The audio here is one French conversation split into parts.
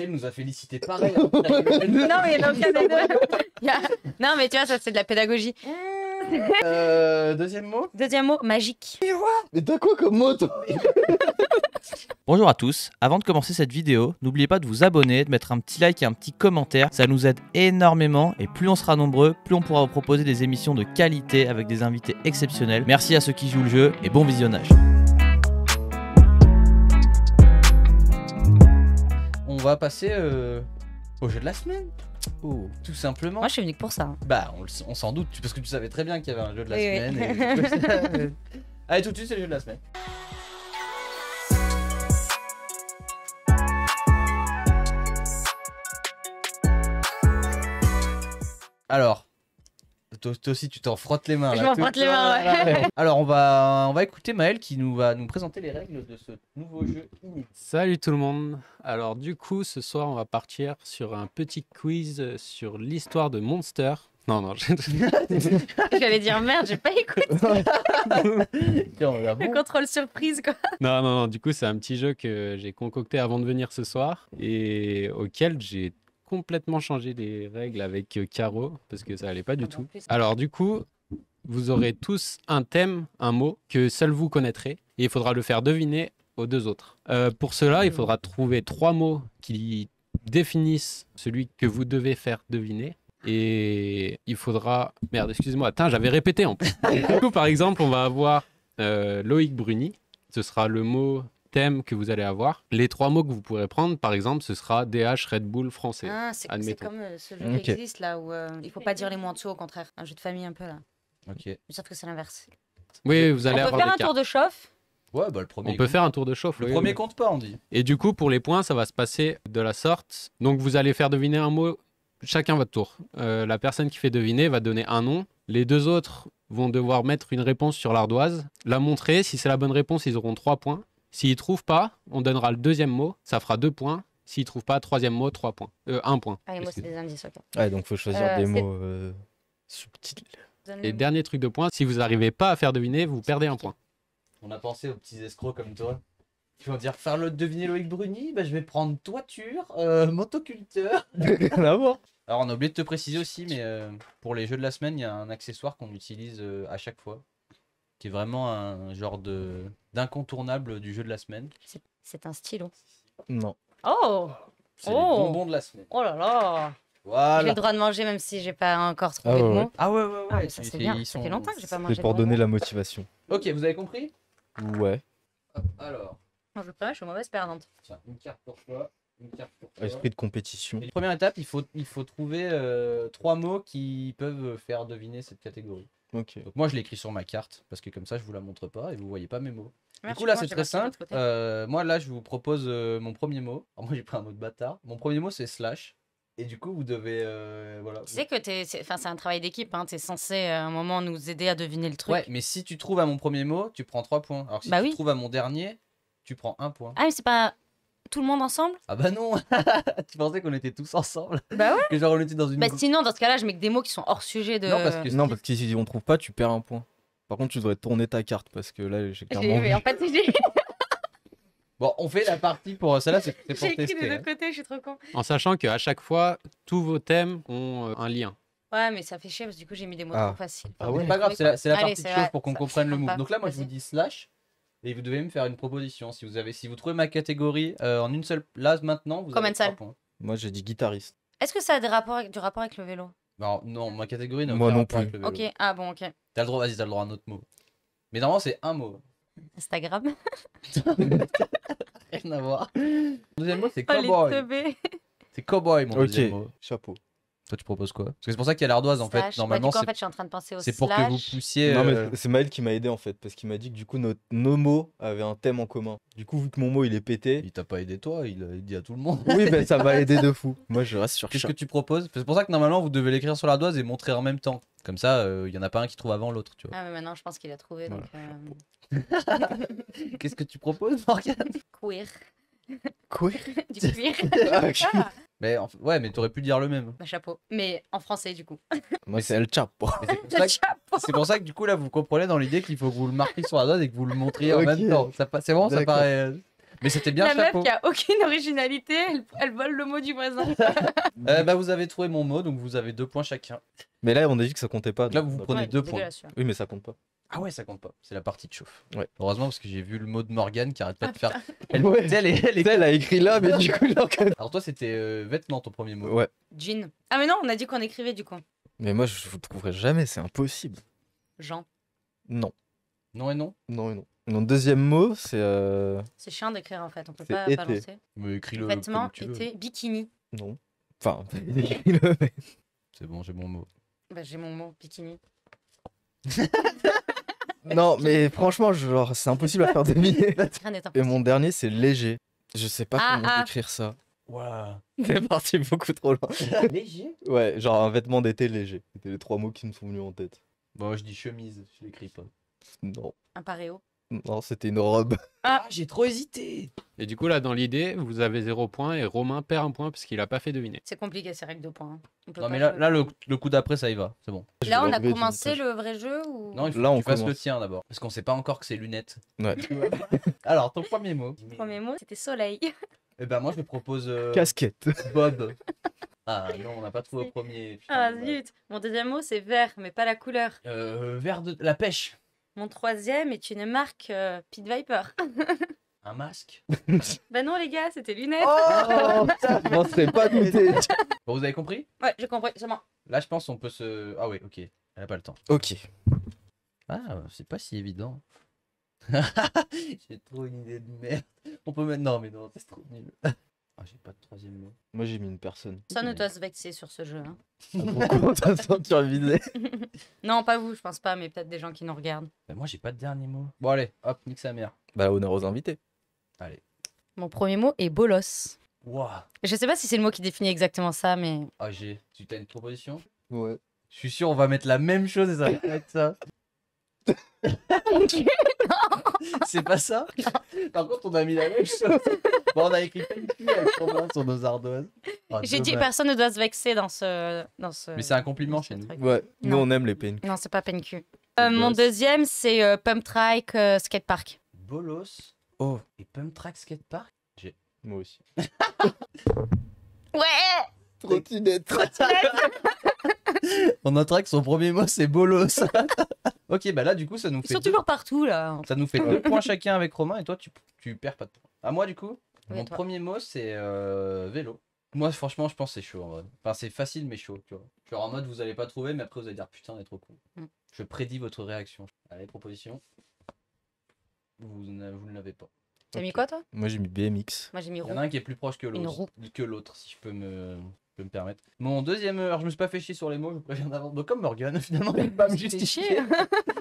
Michel nous a félicité pareil. Hein. Non, mais il y en a aucun des deux. Non, mais tu vois, ça c'est de la pédagogie. Deuxième mot. Deuxième mot, magique. Mais t'as quoi comme mot, toi? Bonjour à tous, avant de commencer cette vidéo, n'oubliez pas de vous abonner, de mettre un petit like et un petit commentaire, ça nous aide énormément et plus on sera nombreux, plus on pourra vous proposer des émissions de qualité avec des invités exceptionnels. Merci à ceux qui jouent le jeu et bon visionnage. On va passer au jeu de la semaine. Oh. Tout simplement. Moi, je suis venue que pour ça. Bah, on s'en doute, parce que tu savais très bien qu'il y avait un jeu de la Oui, semaine. Et... Allez, tout de suite, c'est le jeu de la semaine. Alors, toi aussi, tu t'en frottes les mains. Je là, m'en tout frotte les le temps, mains, là, ouais. là. Alors, on va écouter Maël qui va nous présenter les règles de ce nouveau jeu inédit. Salut tout le monde. Alors du coup, ce soir, on va partir sur un petit quiz sur l'histoire de Monster. Non, J'allais dire merde, j'ai pas écouté. Tiens, on a bon. Le contrôle surprise, quoi. non, du coup, c'est un petit jeu que j'ai concocté avant de venir ce soir et auquel j'ai complètement changé les règles avec Caro parce que ça allait pas du tout. Alors du coup, vous aurez tous un thème, un mot que seul vous connaîtrez et il faudra le faire deviner aux deux autres. Pour cela, il faudra trouver 3 mots qui définissent celui que vous devez faire deviner. Et il faudra... Merde, excusez-moi. Attends, j'avais répété en plus. Du coup, par exemple, on va avoir Loïc Bruni. Ce sera le mot thème que vous allez avoir. Les 3 mots que vous pourrez prendre, par exemple, ce sera DH, Red Bull, français. Ah, c'est admettons. comme ce jeu qui existe là où il faut pas dire les mots en dessous, au contraire. Un jeu de famille un peu là. Ok. Mais sauf que c'est l'inverse. Oui, vous allez On peut avoir faire des un tour cartes. de chauffe. Ouais, bah le premier. On peut faire un tour de chauffe. Le oui, premier oui. compte pas, on dit. Et du coup, pour les points, ça va se passer de la sorte. Donc, vous allez faire deviner un mot, chacun votre tour. La personne qui fait deviner va donner un nom. Les deux autres vont devoir mettre une réponse sur l'ardoise, la montrer. Si c'est la bonne réponse, ils auront 3 points. S'ils ne trouvent pas, on donnera le deuxième mot, ça fera 2 points. S'ils ne trouvent pas, troisième mot, 3 points. 1 point. Ah, et moi, c'est des indices, ok. Ouais, donc faut choisir des c'est- mots subtils. Et dernier truc de points, si vous n'arrivez pas à faire deviner, vous perdez 1 point. On a pensé aux petits escrocs comme toi. Qui vont dire faire le deviner Loïc Bruni, bah je vais prendre toiture, motoculteur. Rien à voir. Alors on a oublié de te préciser aussi, mais pour les jeux de la semaine, il y a un accessoire qu'on utilise à chaque fois. Qui est vraiment un genre d'incontournable du jeu de la semaine. C'est un stylo. Non. Oh C'est les Oh. bonbons de la semaine. Oh là là. J'ai Voilà. le droit de manger même si j'ai pas encore trouvé Ah de ouais, mots. Ah ouais. Ah, mais ça c'est bien. ils Ça sont- fait longtemps que j'ai pas mangé C'est de pour donner bonbons. la motivation. Ok, vous avez compris? Ouais. Hop, alors, Non, je veux pas, je suis mauvaise perdante. tiens, une carte pour toi, une carte pour toi. Esprit de compétition. Et première étape, il faut trouver 3 mots qui peuvent faire deviner cette catégorie. Ok. Donc moi je l'écris sur ma carte parce que comme ça je vous la montre pas et vous voyez pas mes mots. Merci, Du coup là moi, c'est j'ai très passé de l'autre simple. côté. Moi là je vous propose mon premier mot. Alors moi j'ai pris un mot de bâtard. Mon premier mot c'est slash. Et du coup vous devez voilà. Tu sais que c'est un travail d'équipe, hein. T'es censé à un moment nous aider à deviner le truc. Ouais, mais si tu trouves à mon premier mot, tu prends 3 points. Alors si Bah tu oui. trouves à mon dernier, tu prends 1 point. Ah, mais c'est pas tout le monde ensemble? Ah bah non. Tu pensais qu'on était tous ensemble? Bah ouais. Que genre on était dans une Bah sinon, dans ce cas-là, je mets que des mots qui sont hors sujet de. Non, parce que Non, parce que si on trouve pas, tu perds un point. Par contre, tu devrais tourner ta carte parce que là, j'ai clairement Mais vu. en fait, j'ai Bon, on fait la partie pour celle-là, c'est pour j'ai écrit des tester. deux hein. côtés, je suis trop con. En sachant qu'à chaque fois, tous vos thèmes ont un lien. Ouais, mais ça fait chier parce que du coup, j'ai mis des mots Ah. trop faciles. Ah ouais. C'est pas grave, c'est la Allez, partie de c'est chose vrai, pour qu'on ça comprenne le compte move. pas. Donc là, moi, je vous Vas-y. dis slash et vous devez me faire une proposition. Si vous trouvez ma catégorie en une seule place maintenant, vous avez Commensal. 3 points. Moi, j'ai dit guitariste. Est-ce que ça a du rapport avec le vélo? Alors, non, ma catégorie n'a Moi aucun non rapport plus. avec le vélo. Ok, ah bon, ok. T'as le droit, vas-y, t'as le droit à un autre mot. Mais normalement, c'est un mot. Instagram. Rien à voir. Le deuxième mot, c'est Oh, les cowboy. teubés. C'est cowboy, mon Ok. deuxième mot. Chapeau. Toi, tu proposes quoi? Parce que c'est pour ça qu'il y a l'ardoise, en fait. Slash. Normalement, Bah, du coup, en c'est fait, je suis en train de penser au c'est pour que vous slash. poussiez. Non, mais c'est Maël qui m'a aidé en fait. Parce qu'il m'a dit que du coup, nos mots avaient un thème en commun. Du coup, vu que mon mot il est pété. Il t'a pas aidé, toi, il dit à tout le monde. Oui, ben ça m'a aidé de fou. Moi, je reste sur Qu'est-ce chat. que tu proposes? C'est pour ça que normalement vous devez l'écrire sur l'ardoise et montrer en même temps. Comme ça, il y en a pas un qui trouve avant l'autre, tu vois. Ah, mais maintenant, je pense qu'il a trouvé. Donc, Qu'est-ce que tu proposes, Morgane? queer. Quoi? Du cuir. Ah, ok. Ah, Mais ouais, mais t'aurais pu dire le même. bah, chapeau. Mais en français, du coup. Moi, c'est El Chapo. Mais c'est pour ça que- Chapeau. c'est pour ça que du coup là vous comprenez dans l'idée qu'il faut que vous le marquiez sur l'ardoise et que vous le montriez en Ok. même temps. C'est bon, ça D'accord. paraît. Mais c'était bien La meuf chapeau. qui a aucune originalité, elle vole le mot du voisin. Bah vous avez trouvé mon mot, donc vous avez 2 points chacun. Mais là, on a dit que ça comptait pas. Là, donc vous on a- prenez Ouais, 2 points. dégueulasse, celui-là. Oui, mais ça compte pas. Ah ouais, ça compte pas. C'est la partie de chauffe. Ouais. Heureusement parce que j'ai vu le mot de Morgane qui arrête pas de faire. Elle, Ouais. tu sais, elle est- Elle a écrit là, mais du coup, là, Alors toi c'était vêtements ton premier mot. Ouais. Jean. Ah mais non, on a dit qu'on écrivait du coup. Mais moi, je vous trouverai jamais, c'est impossible. Jean. Non. Non et non. Non et non. Mon deuxième mot, c'est. C'est chiant d'écrire en fait, on peut C'est pas été. balancer. Mais écris-le Vêtements, comme tu veux. été, bikini. Non. Enfin, écris-le, mais- C'est bon, j'ai mon mot. Bah j'ai mon mot, bikini. Non, mais franchement, genre, c'est impossible à faire deviner. Rien n'est Et impossible. mon dernier, c'est léger. Je sais pas Ah, comment ah. décrire ça. Waouh. C'est parti beaucoup trop loin. Léger. Ouais, genre un vêtement d'été léger. C'était les 3 mots qui me sont venus en tête. Bon, je dis chemise, je l'écris pas. Non. Un paréo. Non, c'était une robe. Ah, j'ai trop hésité. Et du coup, là, dans l'idée, vous avez 0 point et Romain perd 1 point parce qu'il a pas fait deviner. C'est compliqué ces règles de points. Hein. On peut Non pas mais là, jouer. là le coup d'après ça y va, c'est bon. Je Là, vais on a l'enlever du commencé montage. le vrai jeu ou... Non, il faut Là, que on tu fasses le commence. tien d'abord. Parce qu'on sait pas encore que c'est lunettes. Ouais. Alors, ton premier mot. Le premier mot, c'était soleil. Eh ben moi je me propose Casquette. Bob. Ah non, on n'a pas trouvé au premier. Putain, Ah dommage. zut. Mon deuxième mot, c'est vert, mais pas la couleur. Vert de la pêche. Mon troisième est une marque Pit Viper. Un masque. Bah non les gars, c'était lunettes. Oh, je m'en serais pas douté. Bon, vous avez compris? Ouais, j'ai compris, c'est bon. Là, je pense on peut se. Ah ouais, ok. Elle a pas le temps. Ok. Ah, c'est pas si évident. J'ai trop une idée de merde. On peut mettre. Non, mais non, c'est trop nul. Ah, j'ai pas de troisième mot. Moi, j'ai mis une personne. Ça ne doit se vexer sur ce jeu. Hein. Pourquoi t'as senti visé? Non, pas vous, je pense pas, mais peut-être des gens qui nous regardent. Bah, moi, j'ai pas de dernier mot. Bon, allez, hop, nique sa mère. Bah, honneur aux invités. Allez. Mon premier mot est bolos. Ouah. Je sais pas si c'est le mot qui définit exactement ça, mais... Ah, j'ai. Tu as une proposition? Ouais. Je suis sûr, on va mettre la même chose et ça va être ça. C'est pas ça? Par contre, on a mis la même chose. Bon, on a écrit PNQ avec Romain sur nos ardoises. Ah, J'ai dit dommage. personne ne doit se vexer dans ce... Mais c'est un compliment dans ce chez nous. truc. Ouais, nous, Non. on aime les PNQ. Non, c'est pas PNQ. Les Mon boss. deuxième, c'est Pump Trike Skatepark. Bolos Oh, et Pump Track Skatepark. moi aussi. Ouais. Trottinette. On notera que son premier mot c'est bolos. Ok, bah là du coup ça nous Ils fait sont toujours partout, là. ça nous fait 2 points chacun avec Romain et toi tu perds pas de points. À moi du coup, Oui, mon toi. premier mot c'est vélo. Moi franchement je pense que c'est chaud en vrai. Enfin c'est facile mais chaud tu vois. Genre en mode vous allez pas trouver mais après vous allez dire putain on est trop con. Mm. Je prédis votre réaction. Allez proposition. Vous ne l'avez pas. T'as mis Ok. quoi, toi? Moi, j'ai mis BMX. Moi, j'ai mis Il y en roux. a un qui est plus proche que Une l'autre. roue. Que l'autre, si je peux me permettre. Mon deuxième, alors je me suis pas fait chier sur les mots, je vous préviens d'avance. Donc comme Morgan, finalement, il va me C'était justifier. chier.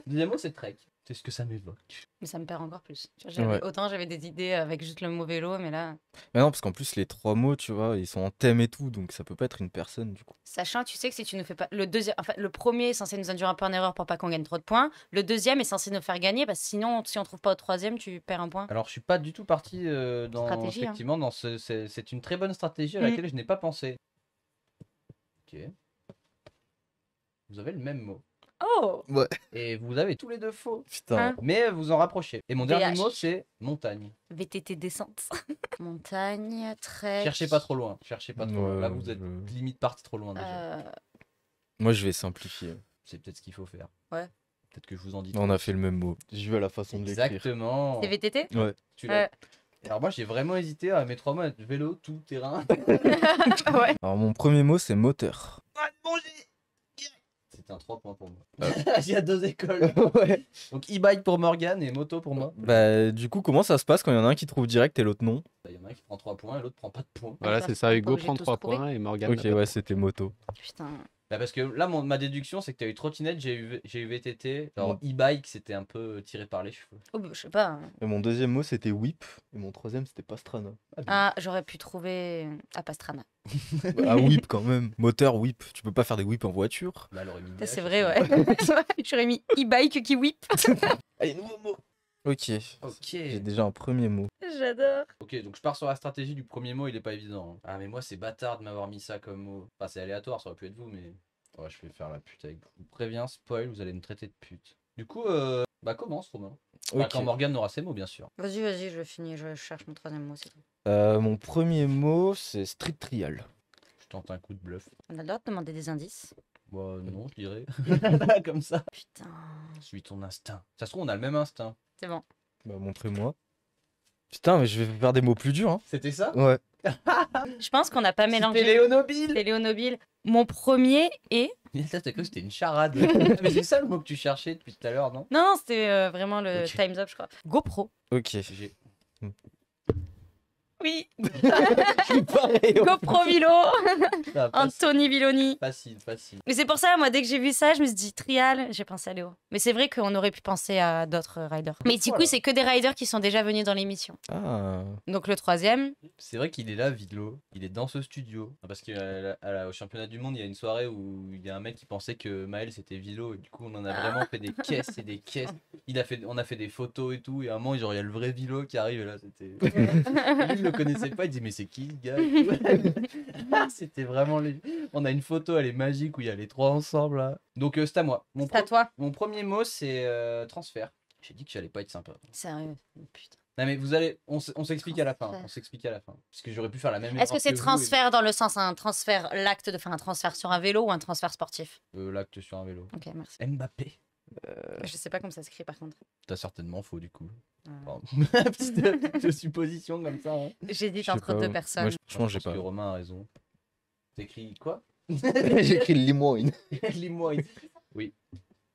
Deuxième mot, c'est Trek. C'est ce que ça m'évoque. Mais ça me perd encore plus. Tu vois, Ouais. Autant j'avais des idées avec juste le mot vélo, mais là... Mais non, parce qu'en plus, les 3 mots, tu vois, ils sont en thème et tout, donc ça peut pas être une personne, du coup. Sachant, tu sais que si tu nous fais pas... Le deuxième... Enfin, le premier est censé nous induire un peu en erreur pour pas qu'on gagne trop de points. Le deuxième est censé nous faire gagner, parce que sinon, si on trouve pas au troisième, tu perds un point. Alors je suis pas du tout parti dans Stratégie, hein. effectivement dans c'est une très bonne stratégie à Mm. laquelle je n'ai pas pensé. Ok. Vous avez le même mot. Oh. Et vous avez tous les deux faux. Putain. Hein Mais vous en rapprochez. Et mon dernier VH. mot c'est montagne. VTT descente. Montagne, trek... Cherchez pas trop loin. Cherchez pas trop loin. Ouais, Là vous êtes je- limite parti trop loin déjà. Moi, je vais simplifier. C'est peut-être ce qu'il faut faire. Ouais. Peut-être que je vous en dis. On a fait le même mot. J'ai vu à la façon de l'écrire. Exactement. C'est VTT? Ouais. Tu l'as- Alors moi j'ai vraiment hésité à mes 3 mots être vélo, tout terrain. Ouais. Alors, mon premier mot, c'est moteur. C'est un 3 points pour moi. Il y a 2 écoles. Ouais. Donc e-bike pour Morgan et moto pour moi. Bah, du coup, comment ça se passe quand il y en a un qui trouve direct et l'autre non? Il y en a un qui prend 3 points et l'autre prend pas de points. Voilà, Attends, c'est ça. on est pas Hugo obligé prend de tous 3 trouver. points et Morgan. Ok, ouais, c'était moto. Putain. Bah parce que là ma déduction c'est que tu as eu trottinette, j'ai eu VTT. Alors e-bike c'était un peu tiré par les cheveux. Oh, bah, je sais pas. Et mon deuxième mot, c'était whip. Et mon troisième, c'était pastrana. Ah, j'aurais pu trouver à Pastrana. Ah, whip quand même. Moteur, whip. Tu peux pas faire des whips en voiture. Bah, elle aurait mis Ça, DH c'est aussi. vrai, ouais. J'aurais mis e-bike qui whip. Allez, nouveau mot. Ok. Ok. J'ai déjà un premier mot. J'adore. Ok, donc je pars sur la stratégie du premier mot, il est pas évident. Hein. Ah mais moi c'est bâtard de m'avoir mis ça comme mot. Enfin c'est aléatoire, ça aurait pu être vous, mais... Ouais, je vais faire la pute avec vous. Je vous préviens, spoil, vous allez me traiter de pute. Du coup, bah commence Romain. Enfin, Ok. quand Morgane aura ses mots, bien sûr. Vas-y, je finis, je cherche mon troisième mot, c'est tout. Mon premier mot, c'est street trial. Je tente un coup de bluff. On a le droit de demander des indices. Bah, non, je dirais. Comme ça. Putain, Suis ton instinct. Ça se trouve, on a le même instinct. c'est bon. Bah, montrez-moi. Putain, mais je vais faire des mots plus durs, hein. C'était ça? Ouais. Je pense qu'on n'a pas mélangé. Léonobile. C'est Léonobile. Mon premier est... Mais ça, t'as cru que c'était une charade. Mais c'est ça le mot que tu cherchais depuis tout à l'heure, non? Non, c'était vraiment le Ok. Time's Up, je crois. GoPro. Ok. J'ai- Oui, Pareil. GoPro Vilo. Ah, Anthony Villoni. facile, facile. Mais c'est pour ça, moi, dès que j'ai vu ça, je me suis dit trial, j'ai pensé à Léo. Mais c'est vrai qu'on aurait pu penser à d'autres riders. Mais du coup, Voilà. c'est que des riders qui sont déjà venus dans l'émission. Ah. Donc le troisième, C'est vrai qu'il est là, Vidlo. Il est dans ce studio. Parce qu'au championnat du monde, il y a une soirée où il y a un mec qui pensait que Maël c'était Vilo. Et du coup, on en a vraiment fait des caisses et des caisses. On a fait des photos et tout. Et à un moment, genre, il y a le vrai Vilo qui arrive. Et là, c'était. Lui, il le connaissait pas. Il dit, mais c'est qui ce gars et tout. C'était vraiment. On a une photo, elle est magique où il y a les trois ensemble là. Donc, c'est à moi. c'est à toi. Mon premier mot, c'est transfert. J'ai dit que j'allais pas être sympa. Sérieux, putain. Non mais vous allez, on s'explique à la fin. Transfert. On s'explique à la fin. Parce que j'aurais pu faire la même Est-ce que erreur c'est vous et- transfert dans le sens un transfert, l'acte de faire un transfert sur un vélo ou un transfert sportif? L'acte sur un vélo. Ok, merci. Mbappé. Je sais pas comment ça s'écrit par contre. T'as certainement faux du coup. Euh, Pardon. petite supposition comme ça. Hein. J'hésite Je sais entre pas, deux ouais. personnes. Moi, franchement, j'ai Je pense pas. que Romain a raison. T'écris quoi? J'ai écrit Limoine. Lis-moi. Oui.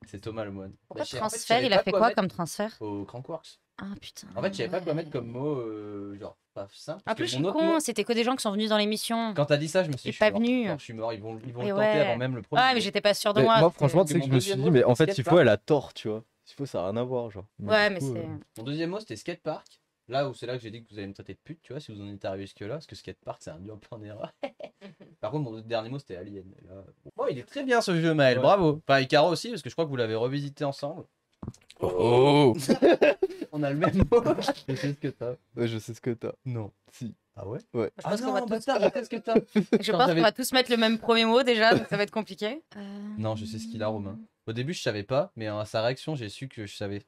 C'est Thomas Lemoine. Pourquoi Bah, je transfert? savais Il a pas fait quoi mettre comme transfert? au Crankworks. Ah putain. En fait, je savais pas quoi ouais. mettre comme mot, genre pas simple. En parce plus, que je mon suis autre con, mot- c'était que des gens qui sont venus dans l'émission. Quand t'as dit ça, je me suis Il dit, est pas je suis mort. venu. Genre, je suis mort. Ils vont Et le tenter ouais. avant même le premier. Ouais, mais j'étais pas sûre de Mais moi. moi, c'était- franchement, tu sais Mon que je me suis deuxième dit, mot, mais en c'était fait, skatepark. Tifo, elle a tort, tu vois. Tifo, ça a rien à voir, genre. Ouais, du mais coup, c'est. Mon deuxième mot, c'était skatepark. Là où c'est là que j'ai dit que vous allez me traiter de pute, tu vois, si vous en êtes arrivé jusque-là, parce que skatepark, c'est un peu en erreur. Par contre, mon dernier mot, c'était Alien. Et là, bon, il est très bien ce jeu, Maël, Ouais. bravo. Enfin, Icaro aussi, parce que je crois que vous l'avez revisité ensemble. Oh. On a le même mot. Je sais ce que t'as. Ouais, je sais ce que t'as. Non. Si. Ah ouais? Ouais. Je pense qu'on va tous- bâtard, je sais ce que t'as. Je Quand pense qu'on j'avais- va tous mettre le même premier mot déjà, donc ça va être compliqué. Non, je sais ce qu'il a, Romain. Au début, je savais pas, mais à sa réaction, j'ai su que je savais.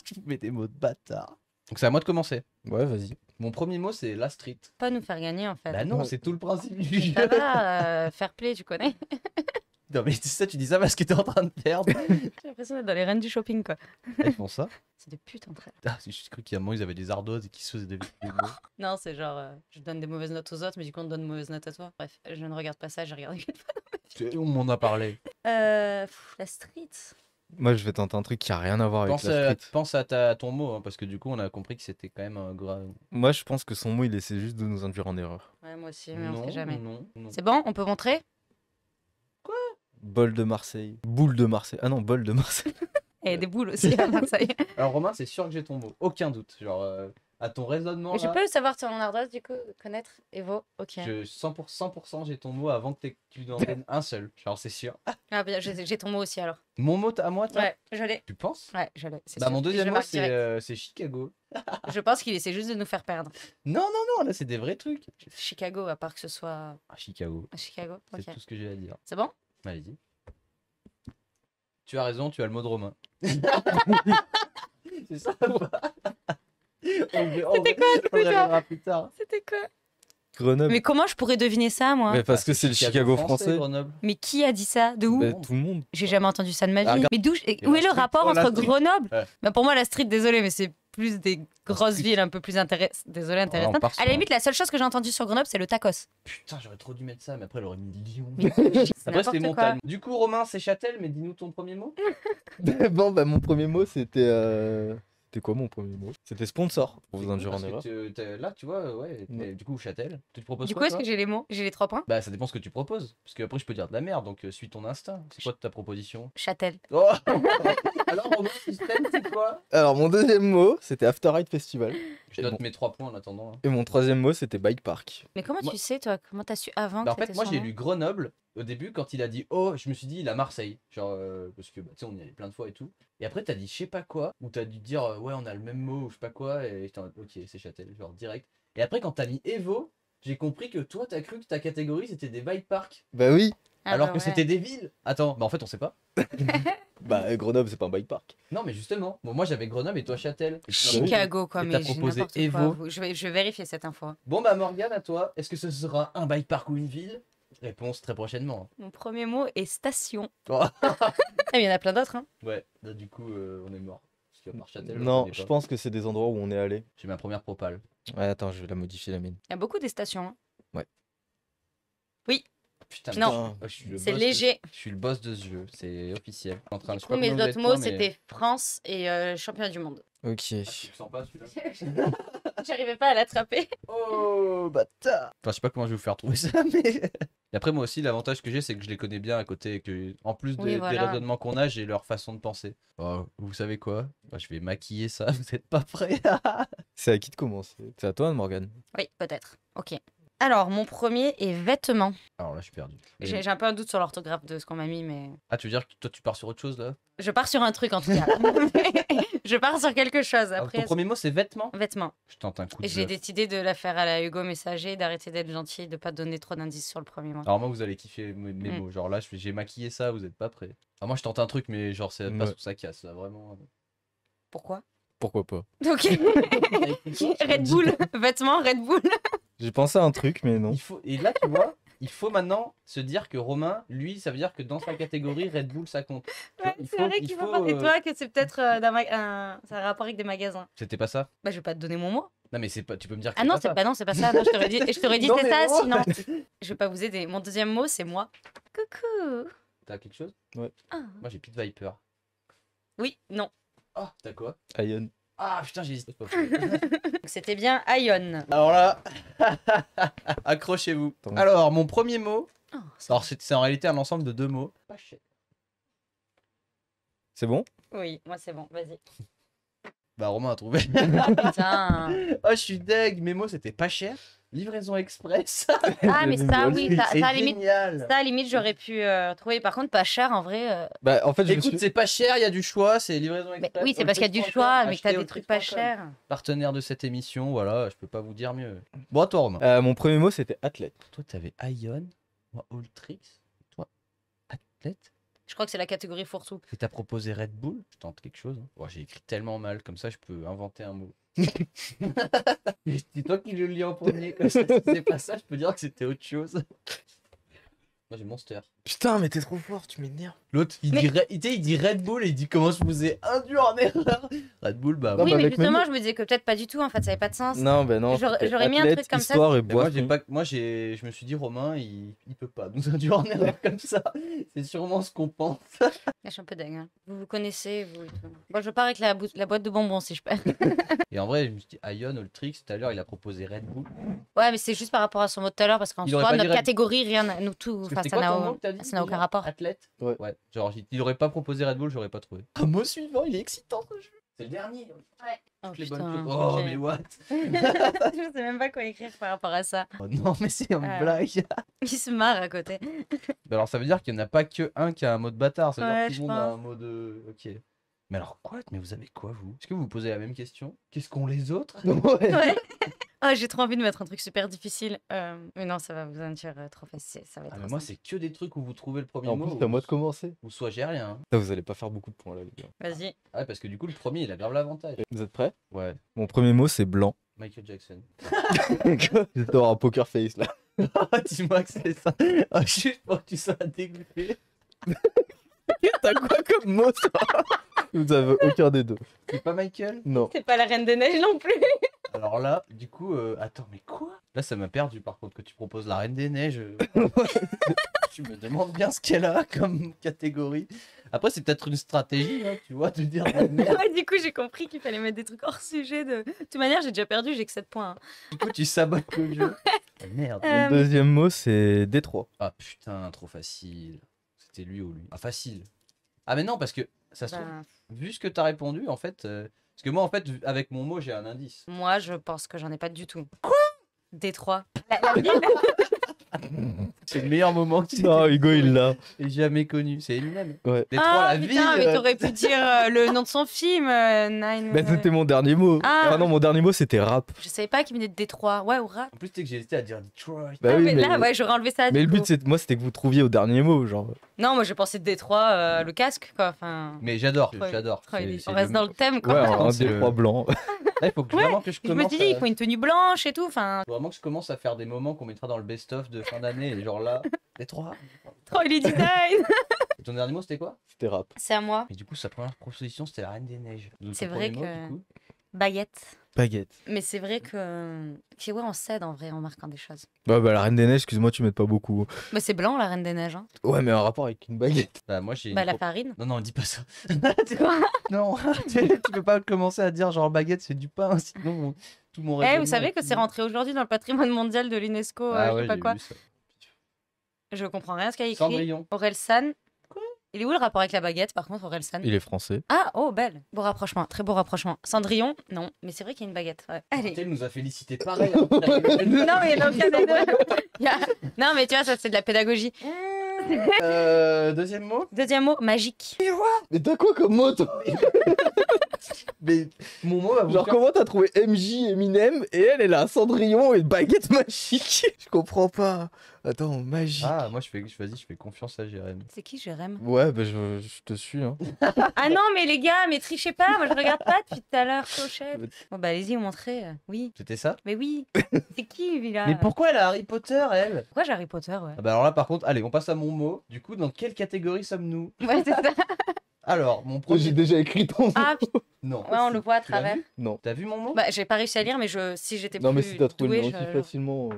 Tu mets des mots de bâtard. Donc, c'est à moi de commencer. Ouais, vas-y. Mon premier mot, c'est la street. Pas nous faire gagner en fait. Bah non, Ouais. c'est tout le principe du jeu. Ça va, fair play, tu connais. Non, mais c'est ça, tu dis ça parce que t'es en train de perdre. J'ai l'impression d'être dans les reines du shopping quoi. Ils font ça. C'est des putes entre elles. Ah, j'ai juste cru qu'il y a un moment, ils avaient des ardeuses et qu'ils se faisaient des mots. Non, c'est genre, je donne des mauvaises notes aux autres, mais du coup on te donne de mauvaises notes à toi. Bref, je ne regarde pas ça, j'ai regardé qu'une fois. On m'en a parlé. La street. Moi, je vais tenter un truc qui a rien à voir avec la street. Pense à ton mot, hein, parce que du coup, on a compris que c'était quand même un grave. Moi, je pense que son mot, il essaie juste de nous induire en erreur. Ouais, moi aussi, mais on sait jamais. non. C'est bon, on peut montrer? Bol de Marseille. Boule de Marseille. Ah non, bol de Marseille. Et des boules aussi à Marseille. Alors, Romain, c'est sûr que j'ai ton mot. Aucun doute. Genre, à ton raisonnement. Et je là, peux savoir ton ardoise du coup, connaître Evo? Ok. 100% j'ai ton mot avant que tu n'en donnes un seul. Genre, c'est sûr. Ah, bien, j'ai ton mot aussi alors. Mon mot à moi, toi Ouais, je l'ai. Tu penses? Ouais, je l'ai. c'est Bah, sûr. mon Et je deuxième le mot, marque direct. c'est Chicago. Je pense qu'il essaie juste de nous faire perdre. Non, là, c'est des vrais trucs. Chicago, à part que ce soit Ah, Chicago. à Chicago. C'est Ok. tout ce que j'ai à dire. C'est bon? Allez-y. Tu as raison, tu as le mot de Romain. C'est ça ou pas? C'était quoi, du coup, toi verra plus tard. C'était quoi? Grenoble. Mais comment je pourrais deviner ça, moi? Mais parce que c'est le Chicago français. Grenoble. Mais qui a dit ça? De où? Bah, tout le monde. J'ai jamais entendu ça de ma vie. Ah, regarde. Mais d'où Et où la est le street. rapport Oh, la entre street. Grenoble? Ouais. Bah, pour moi, la street, désolé, mais c'est plus des grosses street. villes un peu plus intéressantes. Désolé, intéressantes. part sur À la un- limite, la seule chose que j'ai entendue sur Grenoble, c'est le tacos. Putain, j'aurais trop dû mettre ça, mais après, elle aurait mis Lyon. Mais Après, n'importe c'était quoi. montagne. Du coup, Romain, c'est Châtel, mais dis-nous ton premier mot. Bon, bah, mon premier mot, c'était. C'était quoi mon premier mot? C'était sponsor, pour vous induire en Parce que erreur. là, tu vois, ouais. Ouais. Du coup, Châtel. Tu te proposes Du coup, quoi, est-ce toi que j'ai les mots? J'ai les 3 points? Bah, ça dépend ce que tu proposes. Parce que après, je peux dire de la merde, donc suis ton instinct. C'est quoi ta proposition? Châtel. Oh Alors, Romain, système, c'est quoi? Alors, mon deuxième mot, c'était After Ride Festival. Je note mes 3 points en attendant. hein. Et mon troisième mot, c'était Bike Park. Mais comment Moi- tu sais, toi? Comment t'as su avant Bah, en que fait, c'était moi son j'ai nom? lu Grenoble au début quand il a dit oh, je me suis dit il a Marseille. Genre, parce que bah, tu sais, on y allait plein de fois et tout. Et après, t'as dit je sais pas quoi, ou t'as dû dire ouais, on a le même mot ou je sais pas quoi, et j'étais en mode, ok, c'est Châtel, genre direct. Et après, quand t'as mis Evo, j'ai compris que toi t'as cru que ta catégorie c'était des bike parks. Bah oui. Alors bah que ouais. c'était des villes. Attends, bah en fait on sait pas. Bah, Grenoble, c'est pas un bike park. Non mais justement, bon, moi j'avais Grenoble et toi Châtel. Et puis, Chicago, quoi, Et mais t'as j'ai proposé n'importe quoi. Evo. Je vais vérifier cette info. Bon bah Morgane, à toi, est-ce que ce sera un bike park ou une ville? Réponse très prochainement. Mon premier mot est station. Oh. Ah, mais il y en a plein d'autres. Hein. Ouais, là, du coup on est mort. Parce qu'à part Châtel, Non, connais je pas. pense que c'est des endroits où on est allé. J'ai ma première propale. Ouais, attends, je vais la modifier la mienne. Il y a beaucoup des stations. Hein. Putain, Non. je suis le C'est boss léger. Je suis le boss de ce jeu, c'est officiel. En train Du je sais coup, pas mes combien vous autres êtes mots, points, mais- c'était France et championnat du monde. Ok. Tu le sens pas celui-là? J'arrivais pas à l'attraper. Oh bâtard. Enfin, je sais pas comment je vais vous faire trouver ça, mais. Et après, moi aussi, l'avantage que j'ai, c'est que je les connais bien à côté. Et que, en plus Oui, des voilà. raisonnements qu'on a, j'ai leur façon de penser. Oh, vous savez quoi? Bah, je vais maquiller ça, vous êtes pas prêts? C'est à qui de commencer? C'est à toi, Morgane. Oui, peut-être. Ok. Alors, mon premier est vêtements. Alors là, je suis perdu. J'ai un peu un doute sur l'orthographe de ce qu'on m'a mis, mais. Ah, tu veux dire que toi, tu pars sur autre chose là? Je pars sur un truc en tout cas. Je pars sur quelque chose. Alors, Après, ton premier mot, c'est vêtements? vêtements. Je tente un coup de J'ai bluff. décidé de la faire à la Hugo Messager, d'arrêter d'être gentil, de pas donner trop d'indices sur le premier mot. Alors, moi, vous allez kiffer mes Mm. mots. Genre là, j'ai maquillé ça, vous êtes pas prêts. Alors, moi, je tente un truc, mais genre, c'est pas Ouais. sous sa casse, là, vraiment. Pourquoi Pourquoi pas? Ok. Red Bull. Vêtements, Red Bull. J'ai pensé à un truc, mais non. Il faut... Et là, tu vois, il faut maintenant se dire que Romain, lui, ça veut dire que dans sa catégorie, Red Bull, ça compte. Tu vois, Ouais, c'est vrai qu'il faut pas. Et toi, que c'est peut-être ça a un rapport avec des magasins. C'était pas ça? Bah, je vais pas te donner mon mot. Non, mais c'est pas... tu peux me dire que Ah non, pas c'est ça. pas non, c'est pas ça. Non, je t'aurais dit Non, c'est mais ça, bon. sinon. Je vais pas vous aider. Mon deuxième mot, c'est moi. Coucou. T'as quelque chose? Ah. Moi, j'ai Pete Viper. Oui, non. Ah, t'as quoi? Ion. Ah, putain, j'ai hésité. C'est pas faux. C'était bien Ion. Alors là, accrochez-vous. Attends. Alors, Mon premier mot, Oh, alors c'est en réalité un ensemble de deux mots. Pas cher. C'est bon? Oui, moi c'est bon, vas-y. Bah, Romain a trouvé. Putain. Oh, je suis deg. Mes mots, c'était pas cher. Livraison express. Ah, mais ça, oui, ça, C'est à la limite, génial. ça, à la limite, j'aurais pu trouver. Par contre, pas cher en vrai. Bah, en fait, je me Écoute, suis... c'est pas cher, il y a du choix, c'est livraison Mais express. oui, c'est parce qu'il y a du choix, mais que t'as Achetez des trucs pas Alltrix.com. chers. Partenaire de cette émission, voilà, je peux pas vous dire mieux. Bon, à toi, Romain. Mon premier mot, c'était athlète. Toi, t'avais Ion, moi, Alltrix, toi, Athlète. Je crois que c'est la catégorie fourre-tout. Et t'as proposé Red Bull. Je tente quelque chose. Hein. Oh, j'ai écrit tellement mal, comme ça, je peux inventer un mot. C'est toi qui le lis en premier. Comme ça, si c'est pas ça, je peux dire que c'était autre chose. Moi, j'ai Monster. Putain, mais t'es trop fort, tu m'énerves. L'autre, il, Mais- il dit Red Bull et il dit comment je vous ai induit en erreur. Red Bull, bah Non, Oui, bah, mais avec mes justement, mots. je me disais que peut-être pas du tout, en fait, ça avait pas de sens. Non, bah non. J'aurais- c'était j'aurais mis un athlète, truc comme ça. histoire et Mais moi, j'ai boisson. pas, je me suis dit, Romain, il peut pas nous induire en erreur comme ça. C'est sûrement ce qu'on pense. Je suis un peu dingue. Hein. Vous vous connaissez, vous. et tout. Bon, je pars avec la boîte de bonbons si je peux. Et en vrai, je me suis dit, Ion, Alltrix, tout à l'heure, il a proposé Red Bull. Ouais, mais c'est juste par rapport à son mot de tout à l'heure, parce qu'en Il aurait soi, pas dit notre Red- catégorie, rien, nous tout, Parce que enfin, c'était ça quoi n'a ton mot que t'as dit ça n'a aucun déjà rapport. Athlète. Ouais. Genre, il aurait pas proposé Red Bull, j'aurais pas trouvé. Un mot suivant, il est excitant ce jeu. C'est le dernier. Oh, Les bonnes putain, choses. Oh, ok. mais what? Je sais même pas quoi écrire par rapport à ça. Oh non, mais c'est une blague. Il se marre à côté. Bah alors, ça veut dire qu'il n'y en a pas que un qui a un mot de bâtard. Ça veut Ouais, dire que je tout le monde a pense. un mot de. Ok. Mais alors, quoi? Mais vous avez quoi, vous? Est-ce que vous vous posez la même question? Qu'est-ce qu'ont les autres? Ouais. Ouais. Oh, j'ai trop envie de mettre un truc super difficile. Mais non, ça va vous induire trop facile. Ça va être Ah, trop mais moi, simple. c'est que des trucs où vous trouvez le premier En mot. plus, c'est à moi de commencer. Ou soit j'ai rien. Hein. Ça, vous allez pas faire beaucoup de points là, les gars. Vas-y. Ah, ouais, parce que du coup, le premier, il a grave l'avantage. Vous êtes prêts? Ouais, Mon premier mot, c'est blanc. Michael Jackson. J'étais avoir un poker face là. Dis-moi que c'est ça. Ah, juste pour que tu sois dégoûté. T'as quoi comme mot ça? Vous avez aucun des deux. C'est pas Michael? Non. C'est pas la Reine des Neiges non plus. Alors là, du coup, attends, mais quoi? Là, ça m'a perdu par contre que tu proposes la Reine des Neiges. Je me demande bien ce qu'elle a comme catégorie. Après, c'est peut-être une stratégie, hein, tu vois, de dire de la merde. Ouais, du coup, j'ai compris qu'il fallait mettre des trucs hors sujet. De toute manière, j'ai déjà perdu, j'ai que 7 points. Hein. Du coup, tu sabotes le jeu. Ah, merde. Mon deuxième mot, c'est Détroit. Ah putain, trop facile. C'était lui ou lui. Ah, facile. Ah, mais non, parce que ça se trouve, Ben, vu ce que t'as répondu, en fait. Parce que moi, en fait, avec mon mot, j'ai un indice. moi, je pense que j'en ai pas du tout. Quoi? Détroit. La ville. c'est le meilleur moment que Non, Hugo, il l'a. ait jamais connu. C'est Eminem. Ouais. Détroit, Ah la putain, ville. mais t'aurais pu dire le nom de son film, Nine. Mais c'était mon dernier mot. Ah. Ah non, mon dernier mot, c'était rap. Je savais pas qu'il venait de Détroit. Ouais, ou rap. En plus, tu sais que j'ai hésité à dire Detroit. Bah Ah, oui, mais mais... là, ouais, j'aurais enlevé ça. mais du le but, coup. moi, c'était que vous trouviez au dernier mot, genre. Non, moi, j'ai pensé de Détroit, le casque, quoi. Enfin. Mais j'adore, Ouais, j'adore. On reste dans le thème, Ouais, quoi. un c'est Détroit blanc. Là, il faut que Ouais, vraiment que je Je me commence. suis dit, il faut une tenue blanche et tout. Enfin, Faut vraiment que je commence à faire des moments qu'on mettra dans le best-of de fin d'année. Et genre là, Détroit. trop il est design. Et ton dernier mot, c'était quoi? C'était rap. C'est à moi. Et du coup, sa première proposition, c'était la Reine des Neiges. Donc, C'est ton vrai premier mot, que- du coup Baguette. Baguette. Mais c'est vrai que ouais, on cède en vrai en marquant des choses. Bah, la Reine des Neiges, excuse-moi, tu m'aides pas beaucoup. Mais c'est blanc, la Reine des Neiges. Hein. Ouais, mais un rapport avec une baguette. Bah, moi, j'ai. Bah, une la pro- farine. Non, non, dis pas ça. Quoi Non, tu peux pas commencer à dire genre baguette, c'est du pain, sinon tout mon Eh, raisonnement vous savez est que c'est fini. rentré aujourd'hui dans le patrimoine mondial de l'UNESCO, Ah je ouais, sais pas j'ai quoi. vu ça. Je comprends rien à ce qu'il y a écrit. Cendrillon. Orelsan. Il est où le rapport avec la baguette, par contre, Orelsan? Il est français. Ah, oh, belle. Beau rapprochement, très beau rapprochement. Cendrillon, non, mais c'est vrai qu'il y a une baguette. Ouais. Allez. Elle nous a félicité pareil. Non, mais il y en a aucun des deux. Il y a- Non, mais tu vois, ça, c'est de la pédagogie. Deuxième mot. Deuxième mot, magique. Mais t'as quoi comme mot, toi? Mais mon mot va vous Genre, faire- comment t'as trouvé MJ, Eminem, et elle a Cendrillon et baguette magique? Je comprends pas. Attends, magique. Ah, moi je fais confiance à Jérém. C'est qui, Jérém? Ouais, bah je te suis. Hein. Ah non, mais les gars, mais trichez pas, moi je regarde pas depuis tout à l'heure, Cochette. Bon, bah allez-y, montrez. Oui, C'était ça? mais oui. C'est qui, lui, là? Mais pourquoi elle a Harry Potter, elle? Pourquoi j'ai Harry Potter, ouais? Ah bah alors là, par contre, allez, on passe à mon mot. Du coup, dans quelle catégorie sommes-nous? Ouais, c'est ça. Alors, mon Toi, j'ai premier. déjà écrit ton mot. Ah, putain, Non. ouais, on le voit à Tu l'as travers. vu Non. T'as vu mon mot? Bah, j'ai pas réussi à lire, mais si j'étais Non, mais plus si t'as trouvé douée, le aussi je- facilement.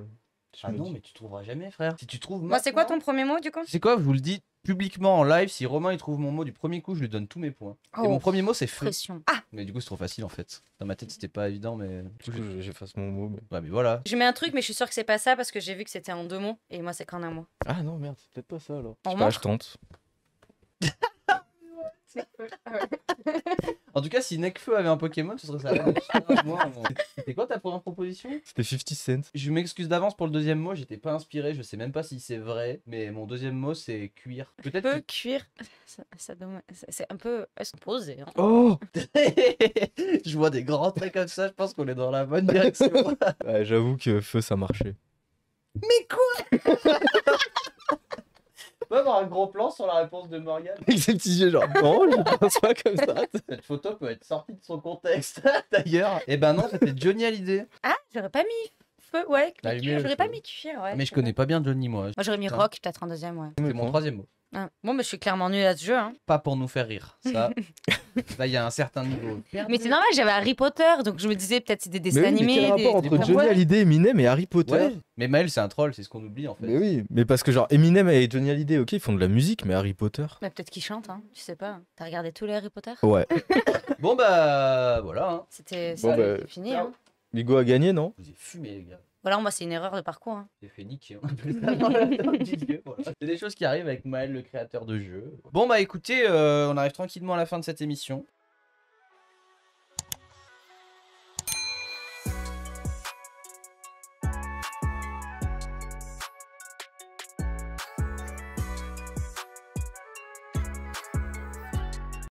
je Ah me non, dis. mais tu trouveras jamais, frère. Si tu trouves. Moi, c'est quoi ton maintenant- premier mot, du coup? C'est quoi, je vous le dis publiquement en live, si Romain il trouve mon mot du premier coup, je lui donne tous mes points. Et Oh, mon premier mot c'est feu. pression. Ah, Mais du coup c'est trop facile en fait. Dans ma tête c'était pas évident mais... Du coup, j'efface mon mot. Mais... Ouais mais voilà. je mets un truc, mais je suis sûre que c'est pas ça parce que j'ai vu que c'était en 2 mots et moi, c'est qu'en un mot. Ah non, merde, c'est peut-être pas ça alors. On Je sais pas, montre je tente. En tout cas si Nekfeu avait un Pokémon ce serait ça. C'était quoi ta première proposition? C'était 50 Cent. Je m'excuse d'avance pour le deuxième mot, j'étais pas inspiré, je sais même pas si c'est vrai. Mais mon deuxième mot c'est cuir. Peut-être Peu cuire. C'est un peu posé. Hein. Oh que... Je vois des grands traits comme ça, je pense qu'on est dans la bonne direction. Ouais, j'avoue que feu, ça marchait. On peut avoir un gros plan sur la réponse de Morgane. Avec ses petits yeux, genre, non, je pense pas comme ça. Cette photo peut être sortie de son contexte d'ailleurs. Et ben non, c'était Johnny Hallyday. Ah, j'aurais pas mis feu, ouais. Bah, cuir, lui, j'aurais je- pas mis cuir, ouais. Mais je c'est connais pas bien Johnny moi. vrai. Moi, j'aurais mis Putain. rock, peut-être en deuxième, ouais. C'est mon troisième mot. Ah. Bon, mais je suis clairement nulle à ce jeu. Hein. Pas pour nous faire rire. Ça, là il y a un certain niveau. Mais c'est normal, j'avais Harry Potter, donc je me disais peut-être c'est des dessins Mais oui, mais animés. quel des rapport trucs entre comme Johnny ça. Hallyday, Eminem et Harry Potter? Ouais. Mais Maël c'est un troll, c'est ce qu'on oublie en fait. Mais oui, mais parce que genre Eminem et Johnny Hallyday, ok, ils font de la musique, mais Harry Potter? Mais peut-être qu'ils chantent, hein. Tu sais pas. T'as regardé tous les Harry Potter? Ouais. Bon bah voilà. Hein. C'était Bon, bah, c'est fini. Hein. Hugo a gagné, non? Je vous ai fumé les gars. Voilà, moi, c'est une erreur de parcours. Hein. J'ai fait niquer. On appelle ça dans le milieu, voilà. C'est des choses qui arrivent avec Maël le créateur de jeux. Bon bah écoutez, on arrive tranquillement à la fin de cette émission.